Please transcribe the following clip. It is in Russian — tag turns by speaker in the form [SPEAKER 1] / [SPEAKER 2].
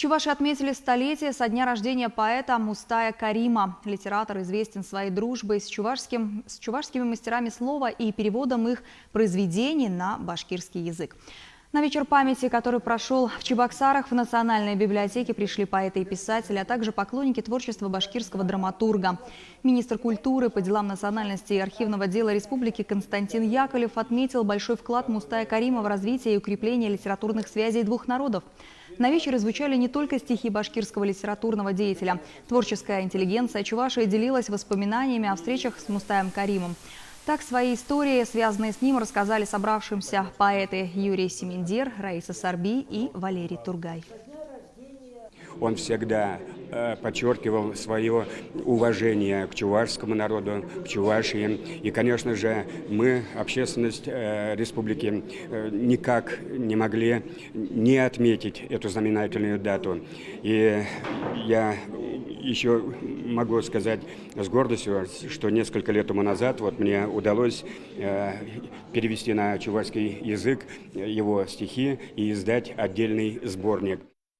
[SPEAKER 1] Чуваши отметили столетие со дня рождения поэта Мустая Карима. Литератор известен своей дружбой с чувашскими мастерами слова и переводом их произведений на башкирский язык. На вечер памяти, который прошел в Чебоксарах, в Национальной библиотеке пришли поэты и писатели, а также поклонники творчества башкирского драматурга. Министр культуры по делам национальности и архивного дела республики Константин Яковлев отметил большой вклад Мустая Карима в развитие и укрепление литературных связей двух народов. На вечере звучали не только стихи башкирского литературного деятеля. Творческая интеллигенция Чувашии делилась воспоминаниями о встречах с Мустаем Каримом. Так свои истории, связанные с ним, рассказали собравшимся поэты Юрий Семендер, Раиса Сарби и Валерий Тургай.
[SPEAKER 2] Он всегда подчеркивал свое уважение к чувашскому народу, к Чувашии. И, конечно же, мы, общественность республики, никак не могли не отметить эту знаменательную дату. И я еще могу сказать с гордостью, что несколько лет тому назад мне удалось перевести на чувашский язык его стихи и издать отдельный сборник.